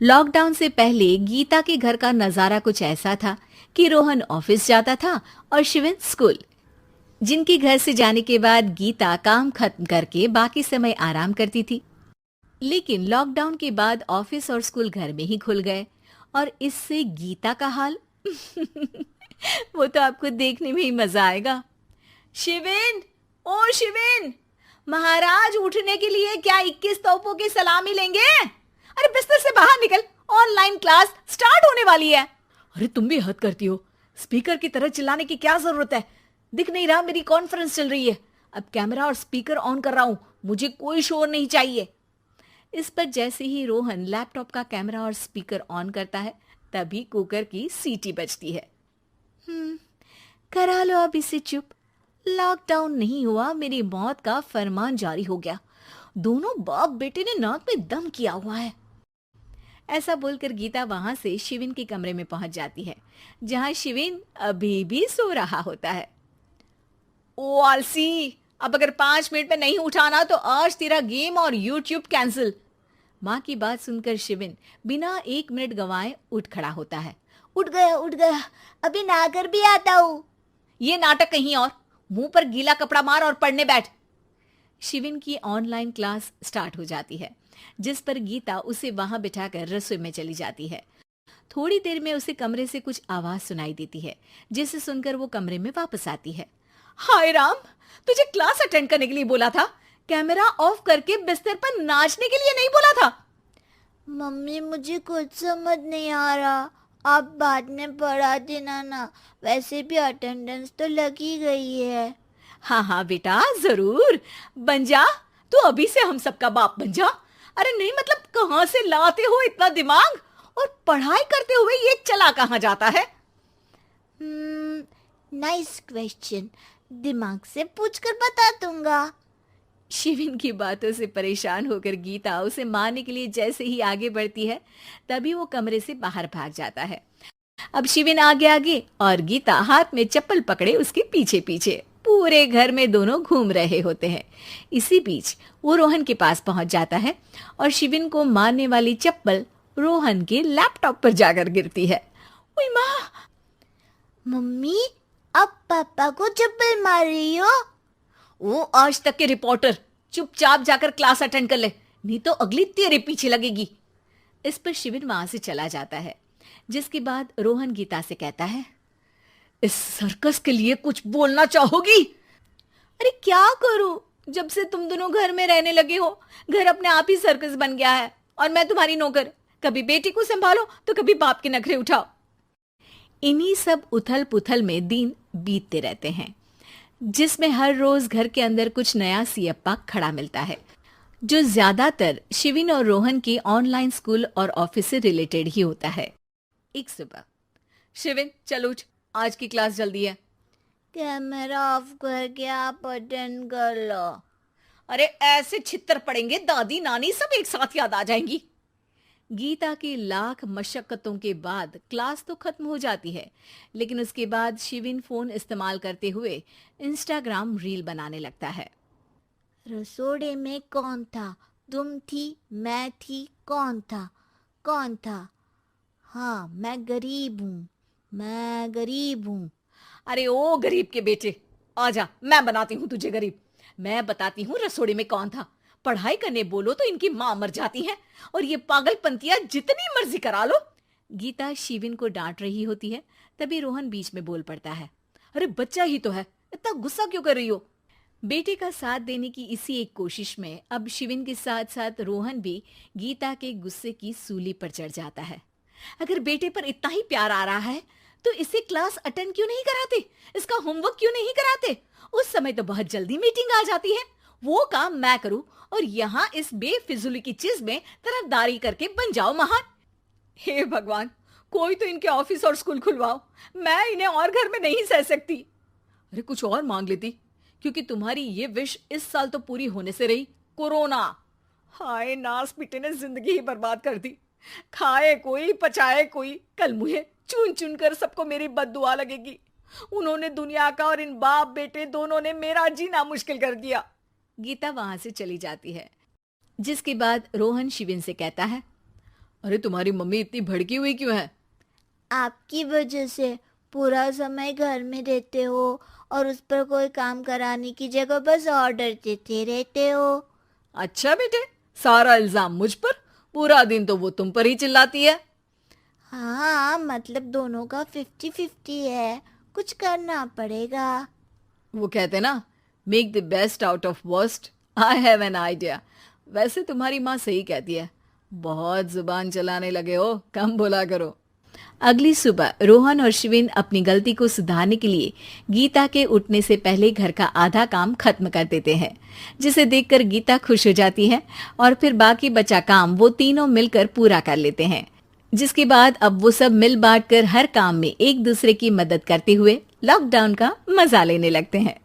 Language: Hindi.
लॉकडाउन से पहले गीता के घर का नजारा कुछ ऐसा था कि रोहन ऑफिस जाता था और शिविन स्कूल। जिनके घर से जाने के बाद गीता काम खत्म करके बाकी समय आराम करती थी। लेकिन लॉकडाउन के बाद ऑफिस और स्कूल घर में ही खुल गए और इससे गीता का हाल वो तो आपको देखने में ही मजा आएगा। शिविन, ओ शिविन, महाराज उठने के लिए क्या 21 तोपों की सलामी लेंगे? अरे बिस्तर से बाहर निकल, ऑनलाइन क्लास स्टार्ट होने वाली है। अरे तुम भी हद करती हो, स्पीकर की तरह चिल्लाने की क्या जरूरत है? दिख नहीं रहा मेरी कॉन्फ्रेंस चल रही है। अब कैमरा और स्पीकर ऑन कर रहा हूं, मुझे कोई शोर नहीं चाहिए। इस पर जैसे ही रोहन लैपटॉप का कैमरा और स्पीकर ऑन करता है तभी कुकर की सीटी बजती है। करा लो अब इसे चुप। लॉकडाउन नहीं हुआ, मेरी मौत का फरमान जारी हो गया। दोनों बाप बेटे ने नाक में दम किया हुआ है। ऐसा बोलकर गीता वहां से शिविन के कमरे में पहुंच जाती है, जहां शिविन अभी भी सो रहा होता है। ओ आलसी, अब अगर 5 मिनट में नहीं उठाना तो आज तेरा गेम और यूट्यूब कैंसिल। माँ की बात सुनकर शिविन बिना 1 मिनट गंवाए उठ खड़ा होता है। उठ गया, अभी नहाकर भी आता हूँ। ये नाटक कहीं और, मुंह पर गीला कपड़ा मार और पढ़ने बैठ। शिविन की ऑनलाइन क्लास स्टार्ट हो जाती है, जिस पर गीता उसे वहां बिठाकर रसोई में चली जाती है। थोड़ी देर में उसे कमरे से कुछ आवाज सुनाई देती है, जिसे सुनकर वो कमरे में वापस आती है। हाय राम, तुझे क्लास अटेंड करने के लिए बोला था, कैमरा ऑफ करके बिस्तर पर नाचने के लिए नहीं बोला था। मम्मी मुझे कुछ समझ नहीं आ रहा, आप बाद में पढ़ा देना ना, वैसे भी अटेंडेंस तो लगी गई है। हाँ हाँ बेटा, जरूर बन जा। तू अभी से हम सबका बाप बन जा। अरे नहीं मतलब कहाँ से लाते हो इतना दिमाग, और पढ़ाई करते हुए ये चला कहाँ जाता है? नाइस क्वेश्चन, दिमाग से पूछकर बता दूंगा। शिविन की बातों से परेशान होकर गीता उसे मारने के लिए जैसे ही आगे बढ़ती है तभी वो कमरे से बाहर भाग जाता है। अब शिविन आगे आगे और गीता हाथ में चप्पल पकड़े उसके पीछे पीछे पूरे घर में दोनों घूम रहे होते हैं। इसी बीच वो रोहन के पास पहुंच जाता है और शिविन को मारने वाली चप्पल रोहन के लैपटॉप पर जाकर गिरती है। ओए माँ! मम्मी, अब पापा को चप्पल मार रही हो? वो आज तक के रिपोर्टर, चुपचाप जाकर क्लास अटेंड कर ले, नहीं तो अगली तेरे पीछे लगेगी। इस पर शिविन वहां से चला जाता है, जिसके बाद रोहन गीता से कहता है, इस सर्कस के लिए कुछ बोलना चाहोगी? अरे क्या करूं, जब से तुम दोनों घर में रहने लगे हो, घर अपने आप ही सर्कस बन गया है और मैं तुम्हारी नौकर। कभी बेटी को संभालो तो कभी बाप के नखरे उठाओ। इन्हीं सब उथल पुथल में दिन बीतते रहते हैं, जिसमें हर रोज घर के अंदर कुछ नया सियप्पा खड़ा मिलता है, जो ज्यादातर शिविन और रोहन के ऑनलाइन स्कूल और ऑफिस से रिलेटेड ही होता है। एक सुबह, शिविन चल उठ, आज की क्लास जल्दी है। कैमरा ऑफ करके आप अटेंड कर लो। अरे ऐसे छित्तर पड़ेंगे, दादी नानी सब एक साथ याद आ जाएंगी। गीता की लाख मशक्कतों के बाद क्लास तो खत्म हो जाती है, लेकिन उसके बाद शिविन फोन इस्तेमाल करते हुए इंस्टाग्राम रील बनाने लगता है। रसोड़े में कौन था? तुम थी, मैं थी, कौन था? कौन था? हाँ, मैं गरीब हूँ। अरे ओ गरीब के बेटे, आजा, मैं बनाती हूँ तुझे गरीब। मैं बताती हूँ रसोड़े में कौन था। पढ़ाई करने बोलो तो इनकी माँ मर जाती है, और ये पागलपंतियां जितनी मर्जी करा लो। गीता शिविन को डांट रही होती है, तभी रोहन बीच में बोल पड़ता है। अरे बच्चा ही तो है, इतना गुस्सा क्यों कर रही हो? बेटे का साथ देने की इसी एक कोशिश में अब शिविन के साथ साथ रोहन भी गीता के गुस्से की सूली पर चढ़ जाता है। अगर बेटे पर इतना ही प्यार आ रहा है तो इसे क्लास अटेंड क्यों नहीं कराते, इसका होमवर्क क्यों नहीं कराते? उस समय तो बहुत जल्दी मीटिंग आ जाती है, वो काम मैं करूं और यहाँ इस बेफिजुली की चीज में तरफदारी करके बन जाओ महान। हे भगवान, कोई तो इनके ऑफिस और स्कूल खुलवाओ, मैं इन्हें और घर में नहीं सह सकती। अरे कुछ और मांग लेती, क्योंकि तुम्हारी ये विश इस साल तो पूरी होने से रही, कोरोना। हाय नास बेटे ने जिंदगी ही बर्बाद कर दी। खाए कोई पचाए कोई, कल मुझे चुन चुन कर सबको मेरी बद्दुआ लगेगी। उन्होंने दुनिया का और इन बाप बेटे दोनों ने मेरा जीना मुश्किल कर दिया। गीता वहां से चली जाती है, जिसके बाद रोहन शिविन से कहता है, अरे तुम्हारी मम्मी इतनी भड़की हुई क्यों है? आपकी वजह से पूरा समय घर में रहते हो और उस पर कोई काम कराने की जगह बस ऑर्डर देते रहते हो। अच्छा बेटे, सारा इल्जाम मुझ पर? पूरा दिन तो वो तुम पर ही चिल्लाती है। हाँ, मतलब दोनों का 50-50 है, कुछ करना पड़ेगा। वो कहते ना, make the best out of worst. I have an idea. वैसे तुम्हारी माँ सही कहती है, बहुत जुबान चलाने लगे हो, कम बोला करो। अगली सुबह रोहन और शिवेन अपनी गलती को सुधारने के लिए गीता के उठने से पहले घर का आधा काम खत्म कर देते हैं, जिसे देखकर गीता खुश हो जाती है और फिर बाकी बचा काम वो तीनों मिलकर पूरा कर लेते हैं। जिसके बाद अब वो सब मिल बांट कर हर काम में एक दूसरे की मदद करते हुए लॉकडाउन का मजा लेने लगते हैं।